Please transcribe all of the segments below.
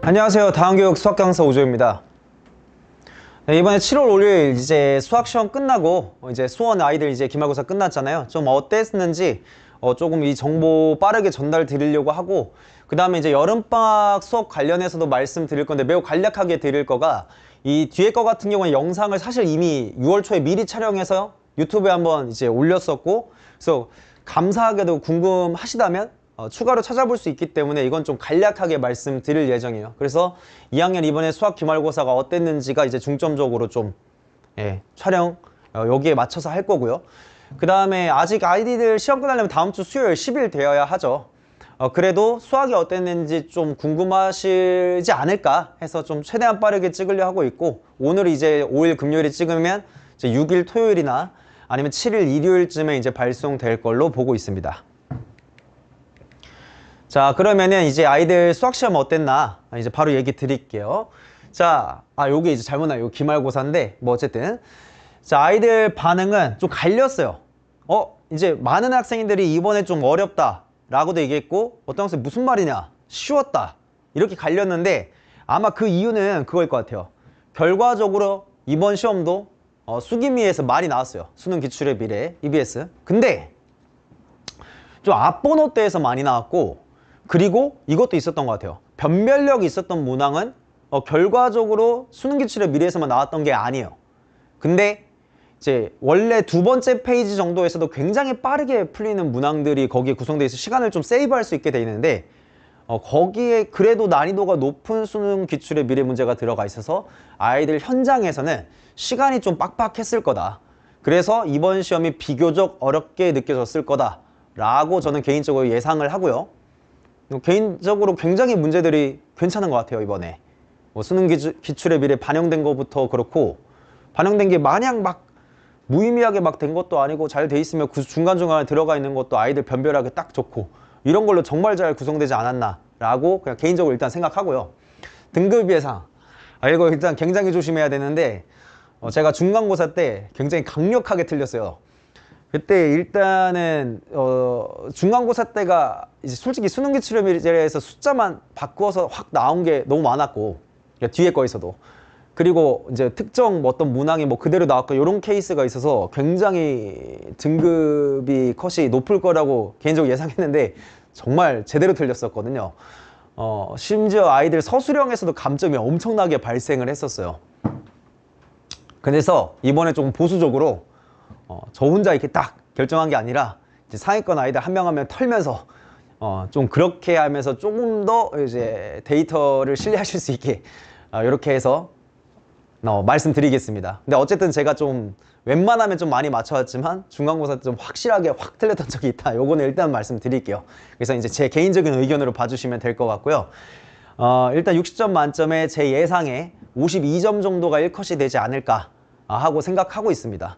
안녕하세요. 다한교육 수학강사 오조입니다. 네, 이번에 7월 5일 이제 수학시험 끝나고 이제 수원 아이들 이제 기말고사 끝났잖아요. 좀 어땠는지 조금 이 정보 빠르게 전달 드리려고 하고, 그 다음에 이제 여름방학 수업 관련해서도 말씀드릴 건데 매우 간략하게 드릴 거가, 이 뒤에 거 같은 경우는 영상을 사실 이미 6월 초에 미리 촬영해서 유튜브에 한번 이제 올렸었고, 그래서 감사하게도 궁금하시다면 추가로 찾아볼 수 있기 때문에 이건 좀 간략하게 말씀드릴 예정이에요. 그래서 2학년 이번에 수학 기말고사가 어땠는지가 이제 중점적으로 좀 촬영 여기에 맞춰서 할 거고요. 그 다음에 아직 아이디들 시험 끝나려면 다음 주 수요일 10일 되어야 하죠. 그래도 수학이 어땠는지 좀 궁금하시지 않을까 해서 좀 최대한 빠르게 찍으려 하고 있고, 오늘 이제 5일 금요일에 찍으면 이제 6일 토요일이나 아니면 7일 일요일쯤에 이제 발송될 걸로 보고 있습니다. 자, 그러면은 이제 아이들 수학시험 어땠나 이제 바로 얘기 드릴게요. 자, 요게 이제 잘못 나요. 요 기말고사인데 뭐 어쨌든 자, 아이들 반응은 좀 갈렸어요. 이제 많은 학생들이 이번에 좀 어렵다 라고도 얘기했고, 어떤 학생 무슨 말이냐, 쉬웠다, 이렇게 갈렸는데 아마 그 이유는 그거일 것 같아요. 결과적으로 이번 시험도 수기미에서 많이 나왔어요. 수능 기출의 미래 EBS. 근데 좀 앞번호대에서 많이 나왔고, 그리고 이것도 있었던 것 같아요. 변별력이 있었던 문항은 결과적으로 수능 기출의 미래에서만 나왔던 게 아니에요. 근데 이제 원래 두 번째 페이지 정도에서도 굉장히 빠르게 풀리는 문항들이 거기에 구성되어 있어 시간을 좀 세이브할 수 있게 돼 있는데, 거기에 그래도 난이도가 높은 수능 기출의 미래 문제가 들어가 있어서 아이들 현장에서는 시간이 좀 빡빡했을 거다. 그래서 이번 시험이 비교적 어렵게 느껴졌을 거다 라고 저는 개인적으로 예상을 하고요. 개인적으로 굉장히 문제들이 괜찮은 것 같아요. 이번에 수능 기출의 미래 반영된 것부터 그렇고, 반영된 게 마냥 막 무의미하게 막 된 것도 아니고 잘 돼 있으면 그 중간중간에 들어가 있는 것도 아이들 변별하기 딱 좋고, 이런 걸로 정말 잘 구성되지 않았나 라고 그냥 개인적으로 일단 생각하고요. 등급 예상, 이거 일단 굉장히 조심해야 되는데, 제가 중간고사 때 굉장히 강력하게 틀렸어요. 그때 일단은 중간고사 때가 이제 솔직히 수능 기출의 미래에서 숫자만 바꾸어서 확 나온 게 너무 많았고, 그러니까 뒤에 거에서도, 그리고 이제 특정 어떤 문항이 뭐 그대로 나왔고 이런 케이스가 있어서 굉장히 등급이 컷이 높을 거라고 개인적으로 예상했는데 정말 제대로 틀렸었거든요. 심지어 아이들 서술형에서도 감점이 엄청나게 발생을 했었어요. 그래서 이번에 조금 보수적으로 저 혼자 이렇게 딱 결정한 게 아니라 이제 상위권 아이들 한 명 한 명 털면서 좀 그렇게 하면서 조금 더 이제 데이터를 신뢰하실 수 있게 이렇게 해서 말씀드리겠습니다. 근데 어쨌든 제가 좀 웬만하면 좀 많이 맞춰왔지만 중간고사 때 좀 확실하게 확 틀렸던 적이 있다. 요거는 일단 말씀드릴게요. 그래서 이제 제 개인적인 의견으로 봐주시면 될 것 같고요. 일단 60점 만점에 제 예상에 52점 정도가 1컷이 되지 않을까 하고 생각하고 있습니다.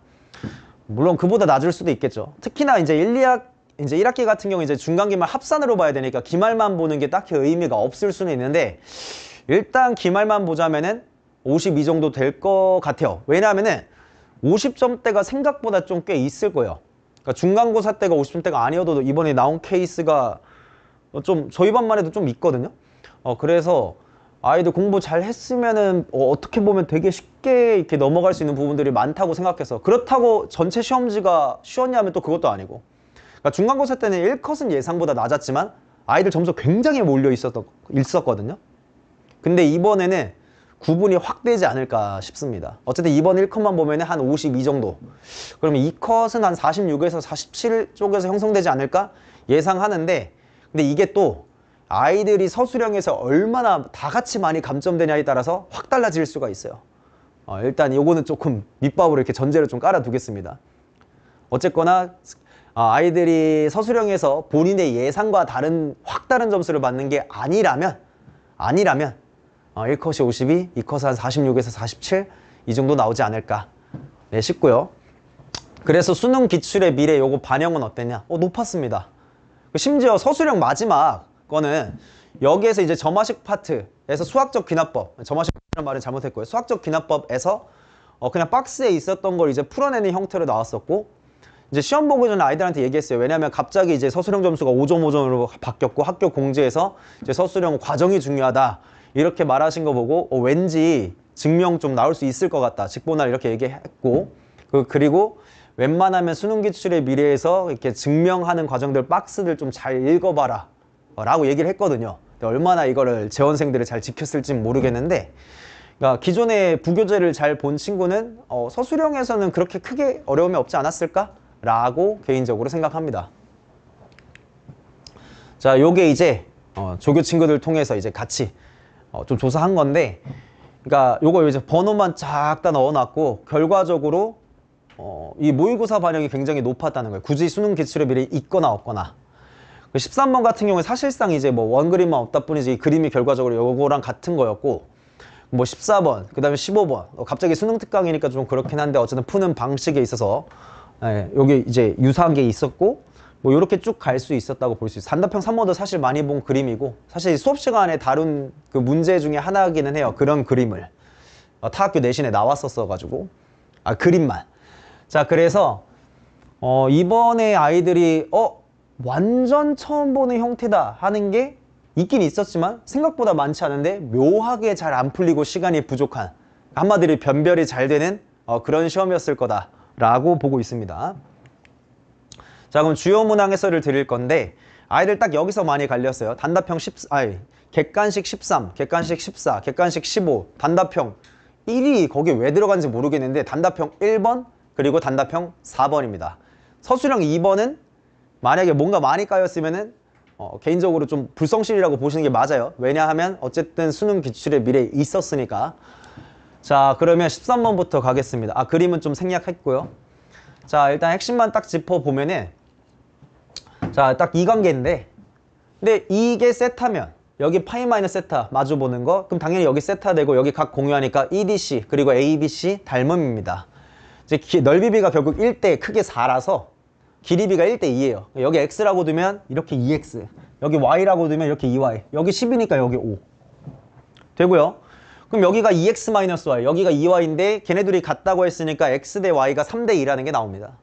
물론 그보다 낮을 수도 있겠죠. 특히나 이제 1학기 같은 경우 이제 중간 기말 합산으로 봐야 되니까 기말만 보는 게 딱히 의미가 없을 수는 있는데, 일단 기말만 보자면은 52 정도 될 것 같아요. 왜냐하면은 50점대가 생각보다 좀 꽤 있을 거예요. 그러니까 중간고사 때가 50점대가 아니어도 이번에 나온 케이스가 좀 저희 반만 해도 좀 있거든요. 그래서 아이들 공부 잘 했으면은 어떻게 보면 되게 쉽게 이렇게 넘어갈 수 있는 부분들이 많다고 생각해서, 그렇다고 전체 시험지가 쉬웠냐면 또 그것도 아니고, 그러니까 중간고사 때는 1컷은 예상보다 낮았지만 아이들 점수 굉장히 몰려 있었거든요. 근데 이번에는 구분이 확 되지 않을까 싶습니다. 어쨌든 이번 1컷만 보면 한 52 정도, 그러면 2컷은 한 46에서 47 쪽에서 형성되지 않을까 예상하는데, 근데 이게 또 아이들이 서술형에서 얼마나 다 같이 많이 감점되냐에 따라서 확 달라질 수가 있어요. 일단 요거는 조금 밑밥으로 이렇게 전제를 좀 깔아 두겠습니다. 어쨌거나 아이들이 서술형에서 본인의 예상과 확 다른 점수를 받는 게 아니라면 1컷이 52, 2컷은 한 46에서 47 이 정도 나오지 않을까 싶고요. 그래서 수능 기출의 미래 요거 반영은 어땠냐? 높았습니다. 심지어 서술형 마지막 거는 여기에서 이제 점화식 파트에서 수학적 귀납법, 점화식이라는 말은 잘못했고요. 수학적 귀납법에서 그냥 박스에 있었던 걸 이제 풀어내는 형태로 나왔었고, 이제 시험 보기 전에 아이들한테 얘기했어요. 왜냐면 갑자기 이제 서술형 점수가 5점 5점으로 바뀌었고 학교 공지에서 이제 서술형 과정이 중요하다 이렇게 말하신 거 보고 왠지 증명 좀 나올 수 있을 것 같다. 직보날 이렇게 얘기했고 그리고 웬만하면 수능 기출의 미래에서 이렇게 증명하는 과정들 박스들 좀 잘 읽어봐라 라고 얘기를 했거든요. 얼마나 이거를 재원생들이 잘 지켰을지 모르겠는데 그러니까 기존의 부교재를 잘 본 친구는 서술형에서는 그렇게 크게 어려움이 없지 않았을까? 라고 개인적으로 생각합니다. 자, 요게 이제 조교 친구들 통해서 이제 같이 좀 조사한 건데 그러니까 요거 이제 번호만 쫙 다 넣어놨고 결과적으로 이 모의고사 반영이 굉장히 높았다는 거예요. 굳이 수능 기출의 미래에 있거나 없거나. 13번 같은 경우에 사실상 이제 뭐 원그림만 없다 뿐이지 이 그림이 결과적으로 요거랑 같은 거였고 뭐 14번, 그 다음에 15번 갑자기 수능 특강이니까 좀 그렇긴 한데 어쨌든 푸는 방식에 있어서 여기 이제 유사한 게 있었고 뭐 이렇게 쭉 갈 수 있었다고 볼 수 있어요. 단답형 3번도 사실 많이 본 그림이고 사실 수업 시간에 다룬 그 문제 중에 하나이기는 해요. 그런 그림을 타학교 내신에 나왔었어 가지고 그림만. 자, 그래서 이번에 아이들이 완전 처음 보는 형태다 하는 게 있긴 있었지만 생각보다 많지 않은데 묘하게 잘 안 풀리고 시간이 부족한 한마디로 변별이 잘 되는 그런 시험이었을 거다라고 보고 있습니다. 자, 그럼 주요 문항 해설을 드릴 건데 아이들 딱 여기서 많이 갈렸어요. 단답형 객관식 13, 객관식 14, 객관식 15, 단답형 1이 거기에 왜 들어간지 모르겠는데 단답형 1번 그리고 단답형 4번입니다. 서술형 2번은 만약에 뭔가 많이 까였으면은 개인적으로 좀 불성실이라고 보시는 게 맞아요. 왜냐하면 어쨌든 수능 기출의 미래에 있었으니까. 자, 그러면 13번부터 가겠습니다. 그림은 좀 생략했고요. 자, 일단 핵심만 딱 짚어보면은 자, 딱 이 관계인데 근데 이게 세타면 여기 파이 마이너스 세타 마주보는 거 그럼 당연히 여기 세타 되고 여기 각 공유하니까 EDC 그리고 ABC 닮음입니다. 이제 넓이비가 결국 1대 크게 4라서 길이비가 1대 2예요. 여기 x라고 두면 이렇게 2x, 여기 y라고 두면 이렇게 2y, 여기 10이니까 여기 5 되고요. 그럼 여기가 2x-y, 여기가 2y인데 걔네들이 같다고 했으니까 x 대 y가 3대 2라는 게 나옵니다.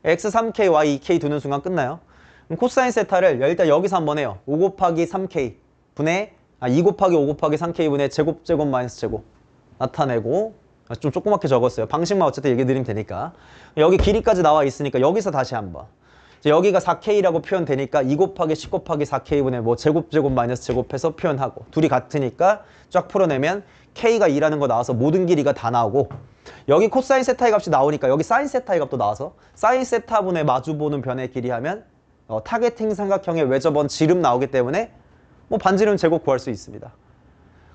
x 3k, y 2k 두는 순간 끝나요. 그럼 코사인 세타를 일단 여기서 한번 해요. 5 곱하기 3k 분의 2 곱하기 5 곱하기 3k 분의 제곱 제곱 마이너스 제곱 나타내고 좀 조그맣게 적었어요. 방식만 어쨌든 얘기 드리면 되니까. 여기 길이까지 나와 있으니까 여기서 다시 한번. 여기가 4K라고 표현되니까 2 곱하기 10 곱하기 4K분의 뭐 제곱 제곱 마이너스 제곱해서 표현하고 둘이 같으니까 쫙 풀어내면 K가 2라는 거 나와서 모든 길이가 다 나오고 여기 코사인 세타의 값이 나오니까 여기 사인 세타의 값도 나와서 사인 세타분의 마주보는 변의 길이 하면 타겟팅 삼각형의 외접원 지름 나오기 때문에 뭐 반지름 제곱 구할 수 있습니다.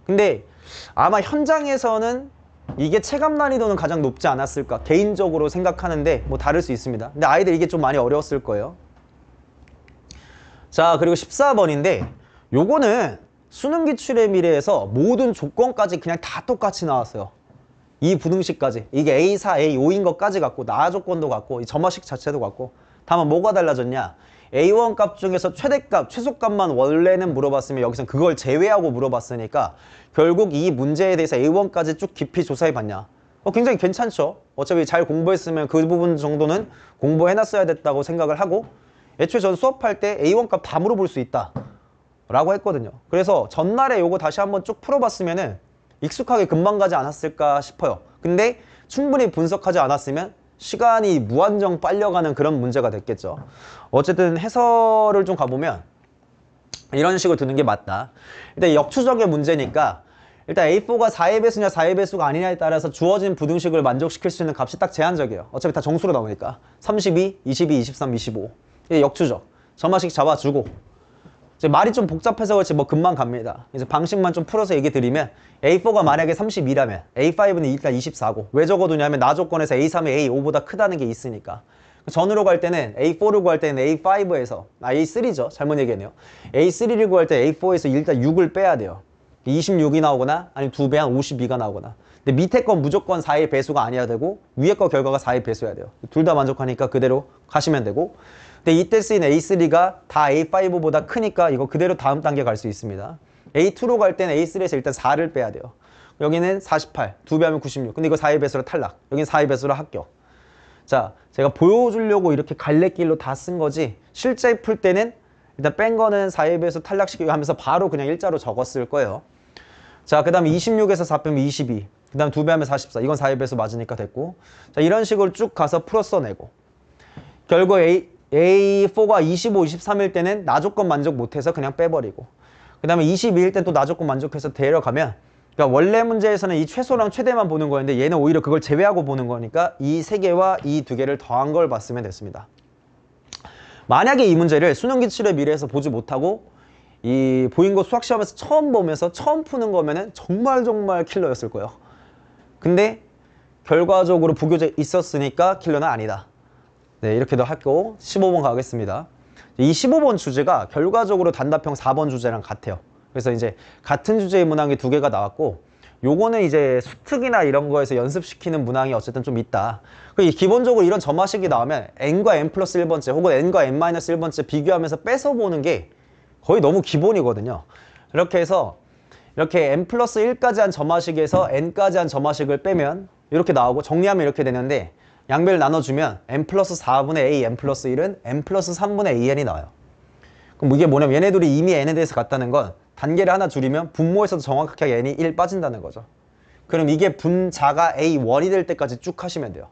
근데 아마 현장에서는 이게 체감 난이도는 가장 높지 않았을까 개인적으로 생각하는데 뭐 다를 수 있습니다. 근데 아이들 이게 좀 많이 어려웠을 거예요. 자, 그리고 14번인데 요거는 수능 기출의 미래에서 모든 조건까지 그냥 다 똑같이 나왔어요. 이 부등식까지 이게 A4, A5인 것까지 갖고 나아 조건도 갖고 이 점화식 자체도 갖고 다만 뭐가 달라졌냐 A1 값 중에서 최대값, 최소값만 원래는 물어봤으면 여기서는 그걸 제외하고 물어봤으니까 결국 이 문제에 대해서 A1까지 쭉 깊이 조사해봤냐 굉장히 괜찮죠. 어차피 잘 공부했으면 그 부분 정도는 공부해놨어야 됐다고 생각을 하고 애초에 전 수업할 때 A1 값 다 물어볼 수 있다 라고 했거든요. 그래서 전날에 요거 다시 한번 쭉 풀어봤으면은 익숙하게 금방 가지 않았을까 싶어요. 근데 충분히 분석하지 않았으면 시간이 무한정 빨려가는 그런 문제가 됐겠죠. 어쨌든 해설을 좀 가보면 이런 식으로 두는 게 맞다. 일단 역추적의 문제니까 일단 A4가 4의 배수냐 4의 배수가 아니냐에 따라서 주어진 부등식을 만족시킬 수 있는 값이 딱 제한적이에요. 어차피 다 정수로 나오니까 32, 22, 23, 25 이게 역추적 점화식 잡아주고 이제 말이 좀 복잡해서 그렇지 뭐 금방 갑니다. 이제 방식만 좀 풀어서 얘기 드리면 A4가 만약에 32라면 A5는 일단 24고 왜 적어두냐면 나 조건에서 A3이 A5보다 크다는 게 있으니까 전으로 갈 때는 A4를 구할 때는 A5에서 A3죠. 잘못 얘기했네요. A3를 구할 때 A4에서 일단 6을 빼야 돼요. 26이 나오거나 아니면 2배 한 52가 나오거나 근데 밑에 건 무조건 4의 배수가 아니어야 되고 위에 거 결과가 4의 배수여야 돼요. 둘 다 만족하니까 그대로 가시면 되고 근데 이때 쓰인 A3가 다 A5보다 크니까 이거 그대로 다음 단계 갈 수 있습니다. A2로 갈 때는 A3에서 일단 4를 빼야 돼요. 여기는 48, 2배 하면 96. 근데 이거 4의 배수로 탈락. 여기는 4의 배수로 합격. 자, 제가 보여주려고 이렇게 갈래길로 다 쓴 거지 실제 풀 때는 일단 뺀 거는 4의 배수 탈락시키고 하면서 바로 그냥 일자로 적었을 거예요. 자, 그 다음에 26에서 4 빼면 22. 그 다음 2배 하면 44. 이건 4의 배수 맞으니까 됐고. 자, 이런 식으로 쭉 가서 풀어 써내고. 결국 A4가 25, 23일 때는 나 조건 만족 못해서 그냥 빼버리고. 그 다음에 22일 때 또 나 조건 만족해서 데려가면, 그러니까 원래 문제에서는 이 최소랑 최대만 보는 거였는데 얘는 오히려 그걸 제외하고 보는 거니까 이 3개와 이 2개를 더한 걸 봤으면 됐습니다. 만약에 이 문제를 수능 기출의 미래에서 보지 못하고 이 보인고 수학시험에서 처음 보면서 처음 푸는 거면은 정말 킬러였을 거예요. 근데 결과적으로 부교재 있었으니까 킬러는 아니다. 네, 이렇게도 할거 15번 가겠습니다. 이 15번 주제가 결과적으로 단답형 4번 주제랑 같아요. 그래서 이제 같은 주제의 문항이 2개가 나왔고, 요거는 이제 수특이나 이런 거에서 연습시키는 문항이 어쨌든 좀 있다. 기본적으로 이런 점화식이 나오면 n과 n 플러스 1번째 혹은 n과 n 마이너스 1번째 비교하면서 뺏어 보는 게 거의 너무 기본이거든요. 이렇게 해서 이렇게 n 플러스 1까지 한 점화식에서 n까지 한 점화식을 빼면 이렇게 나오고, 정리하면 이렇게 되는데 양배를 나눠주면 n 플러스 4분의 a, n 플러스 1은 n 플러스 3분의 an이 나와요. 그럼 이게 뭐냐면 얘네들이 이미 n에 대해서 같다는 건 단계를 하나 줄이면 분모에서도 정확하게 n이 1 빠진다는 거죠. 그럼 이게 분자가 a1이 될 때까지 쭉 하시면 돼요.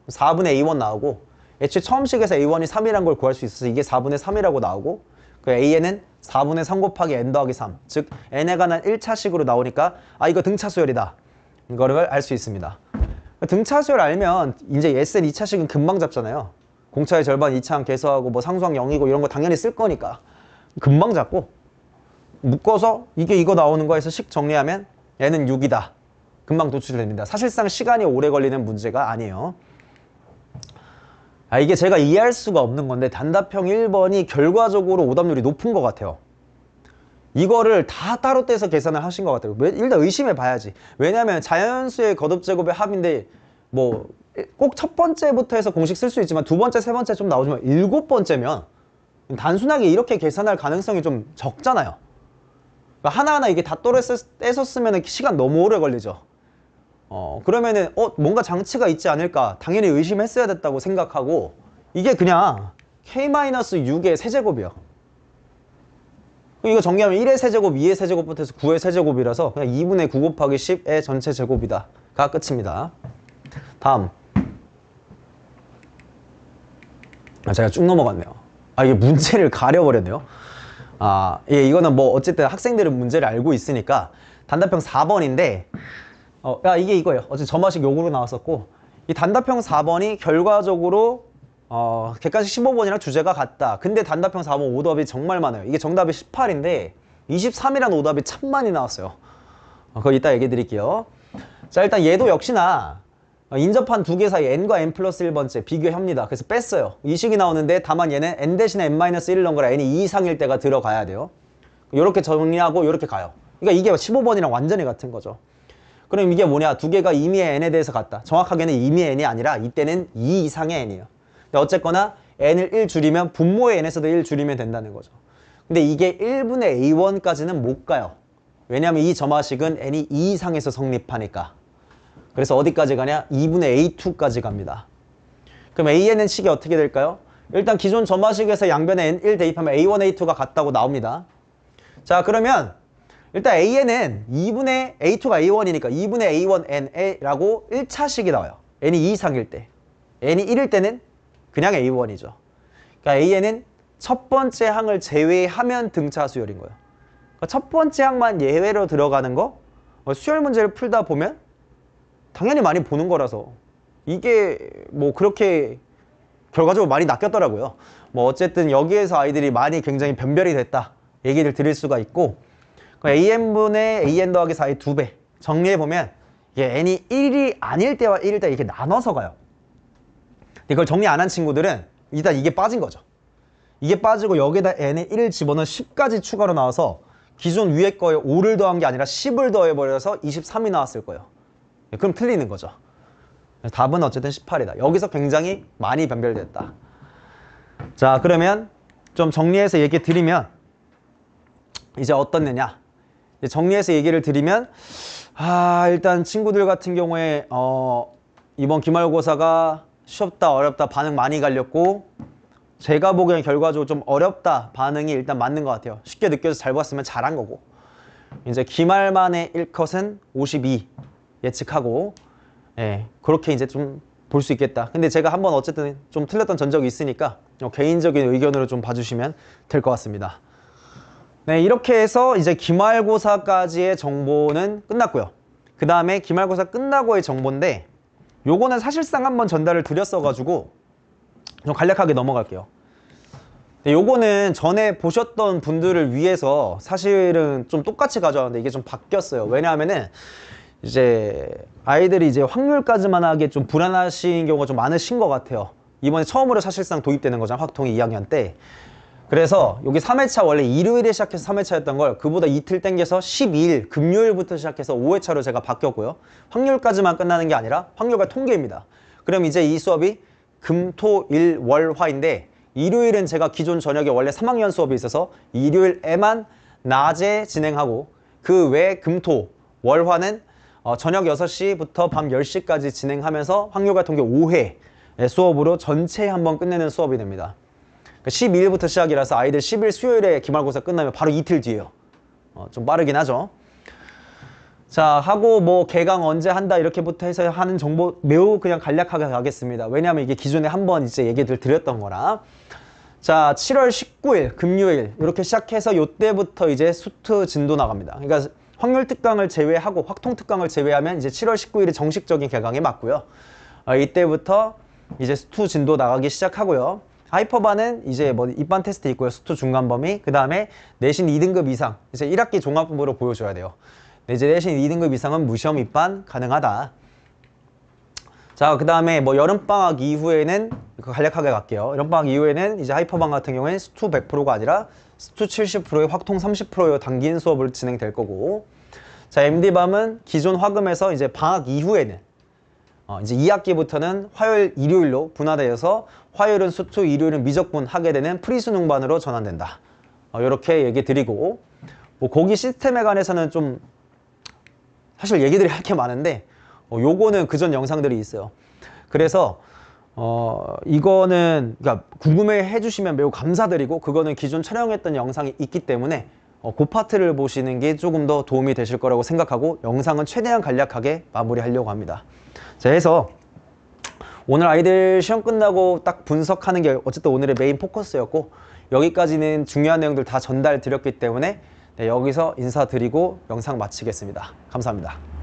4분의 a1 나오고, 애초에 처음식에서 a1이 3이라는 걸 구할 수 있어서 이게 4분의 3이라고 나오고, 그 an은 4분의 3 곱하기 n 더하기 3, 즉 n에 관한 1차식으로 나오니까 아, 이거 등차수열이다, 이거를 알 수 있습니다. 등차수열 알면 이제 SN 2차식은 금방 잡잖아요. 공차의 절반 2차항 계수하고 뭐 상수항 0이고 이런 거 당연히 쓸 거니까 금방 잡고, 묶어서 이거 나오는 거에서 식 정리하면 얘는 6이다. 금방 도출됩니다. 사실상 시간이 오래 걸리는 문제가 아니에요. 이게 제가 이해할 수가 없는 건데 단답형 1번이 결과적으로 오답률이 높은 것 같아요. 이거를 다 따로 떼서 계산을 하신 것 같아요. 일단 의심해 봐야지. 왜냐면 자연수의 거듭제곱의 합인데 뭐 꼭 첫 번째부터 해서 공식 쓸 수 있지만 두 번째, 세 번째 좀 나오지만 일곱 번째면 단순하게 이렇게 계산할 가능성이 좀 적잖아요. 그러니까 하나하나 이게 다 떼서 쓰면 시간 너무 오래 걸리죠. 그러면은 뭔가 장치가 있지 않을까 당연히 의심했어야 됐다고 생각하고, 이게 그냥 k-6의 세제곱이요. 이거 정리하면 1의 세제곱, 2의 세제곱부터 해서 9의 세제곱이라서 그냥 2분의 9 곱하기 10의 전체 제곱이다 가 끝입니다. 다음. 제가 쭉 넘어갔네요. 이게 문제를 가려버렸네요. 예, 이거는 뭐 어쨌든 학생들은 문제를 알고 있으니까 단답형 4번인데 이게 이거예요. 어쨌든 점화식 요구로 나왔었고, 이 단답형 4번이 결과적으로 객관식 15번이랑 주제가 같다. 근데 단답형 4번 오답이 정말 많아요. 이게 정답이 18인데 23이라는 오답이 참 많이 나왔어요. 그거 이따 얘기 드릴게요. 자, 일단 얘도 역시나 인접한 두 개 사이 n과 n 플러스 1번째 비교합니다. 그래서 뺐어요. 이 식이 나오는데 다만 얘는 n 대신에 n-1을 넣은 거라 n이 2 이상일 때가 들어가야 돼요. 이렇게 정리하고 이렇게 가요. 그러니까 이게 15번이랑 완전히 같은 거죠. 그럼 이게 뭐냐? 두 개가 임의의 n에 대해서 같다. 정확하게는 임의의 n이 아니라 이때는 2 이상의 n이에요. 근데 어쨌거나 n을 1 줄이면 분모의 n에서도 1 줄이면 된다는 거죠. 근데 이게 1분의 a1까지는 못 가요. 왜냐하면 이 점화식은 n이 2 이상에서 성립하니까. 그래서 어디까지 가냐? 2분의 a2까지 갑니다. 그럼 an은 식이 어떻게 될까요? 일단 기존 점화식에서 양변에 n1 대입하면 a1, a2가 같다고 나옵니다. 자, 그러면 일단 an은 2분의 a2가 a1이니까 2분의 a1 n라고 1차식이 나와요. n이 2 이상일 때. n이 1일 때는 그냥 a1이죠. 그러니까 an은 첫 번째 항을 제외하면 등차 수열인 거예요. 그러니까 첫 번째 항만 예외로 들어가는 거 수열 문제를 풀다 보면 당연히 많이 보는 거라서 이게 뭐 그렇게 결과적으로 많이 낚였더라고요. 뭐 어쨌든 여기에서 아이들이 많이 굉장히 변별이 됐다 얘기를 드릴 수가 있고, an분의 an 더하기 4의 2배 정리해보면 이게 n이 1이 아닐 때와 1일 때 이렇게 나눠서 가요. 근데 이걸 정리 안 한 친구들은 일단 이게 빠진 거죠. 이게 빠지고 여기에다 n에 1을 집어넣은 10까지 추가로 나와서 기존 위에 거에 5를 더한 게 아니라 10을 더해버려서 23이 나왔을 거예요. 그럼 틀리는 거죠. 답은 어쨌든 18이다. 여기서 굉장히 많이 변별됐다. 자, 그러면 좀 정리해서 얘기 드리면 이제 어떻느냐. 정리해서 얘기를 드리면 일단 친구들 같은 경우에 이번 기말고사가 쉽다 어렵다 반응 많이 갈렸고, 제가 보기엔 결과적으로 좀 어렵다 반응이 일단 맞는 것 같아요. 쉽게 느껴서 잘 봤으면 잘한 거고, 이제 기말만의 1컷은 52 예측하고, 예, 그렇게 이제 좀 볼 수 있겠다. 근데 제가 한번 어쨌든 좀 틀렸던 전적이 있으니까 개인적인 의견으로 좀 봐주시면 될 것 같습니다. 네, 이렇게 해서 이제 기말고사까지의 정보는 끝났고요. 그 다음에 기말고사 끝나고의 정보인데, 요거는 사실상 한번 전달을 드렸어가지고 좀 간략하게 넘어갈게요. 네, 요거는 전에 보셨던 분들을 위해서 사실은 좀 똑같이 가져왔는데 이게 좀 바뀌었어요. 왜냐하면은 이제 아이들이 이제 확률까지만 하기에 좀 불안하신 경우가 좀 많으신 것 같아요. 이번에 처음으로 사실상 도입되는 거잖아, 확통이 2학년 때. 그래서 여기 3회차 원래 일요일에 시작해서 3회차였던 걸 그보다 이틀 땡겨서 12일 금요일부터 시작해서 5회차로 제가 바뀌었고요. 확률까지만 끝나는 게 아니라 확률과 통계입니다. 그럼 이제 이 수업이 금, 토, 일, 월, 화인데, 일요일은 제가 기존 저녁에 원래 3학년 수업이 있어서 일요일에만 낮에 진행하고, 그 외 금, 토, 월, 화는 저녁 6시부터 밤 10시까지 진행하면서 확률과 통계 5회 수업으로 전체 한번 끝내는 수업이 됩니다. 12일부터 시작이라서 아이들 10일 수요일에 기말고사 끝나면 바로 이틀 뒤에요. 좀 빠르긴 하죠. 자, 하고 뭐 개강 언제 한다 이렇게부터 해서 하는 정보 매우 그냥 간략하게 가겠습니다. 왜냐하면 이게 기존에 한번 이제 얘기를 드렸던 거라. 자, 7월 19일 금요일 이렇게 시작해서 요때부터 이제 수트 진도 나갑니다. 그러니까 확률 특강을 제외하고 확통 특강을 제외하면 이제 7월 19일이 정식적인 개강에 맞고요. 이때부터 이제 수트 진도 나가기 시작하고요. 하이퍼반은 이제 뭐 입반 테스트 있고요. 수트 중간 범위. 그 다음에 내신 2등급 이상. 이제 1학기 종합부로 보여줘야 돼요. 이제 내신 2등급 이상은 무시험 입반 가능하다. 자, 그 다음에 뭐 여름방학 이후에는 간략하게 갈게요. 여름방학 이후에는 이제 하이퍼반 같은 경우에는 수트 100%가 아니라 수트 70%의 확통 30%의 당긴 수업을 진행될 거고, 자, MD밤은 기존 화금에서 이제 방학 이후에는 이제 2학기부터는 화요일, 일요일로 분화되어서 화요일은 수투, 일요일은 미적분 하게 되는 프리수능반으로 전환된다. 이렇게 얘기 드리고, 뭐 거기 시스템에 관해서는 좀 사실 얘기들이 할 게 많은데 요거는 그전 영상들이 있어요. 그래서 이거는 그러니까 궁금해 해주시면 매우 감사드리고, 그거는 기존 촬영했던 영상이 있기 때문에 그 파트를 보시는 게 조금 더 도움이 되실 거라고 생각하고 영상은 최대한 간략하게 마무리하려고 합니다. 자, 해서 오늘 아이들 시험 끝나고 딱 분석하는 게 어쨌든 오늘의 메인 포커스였고, 여기까지는 중요한 내용들 다 전달 드렸기 때문에 네, 여기서 인사드리고 영상 마치겠습니다. 감사합니다.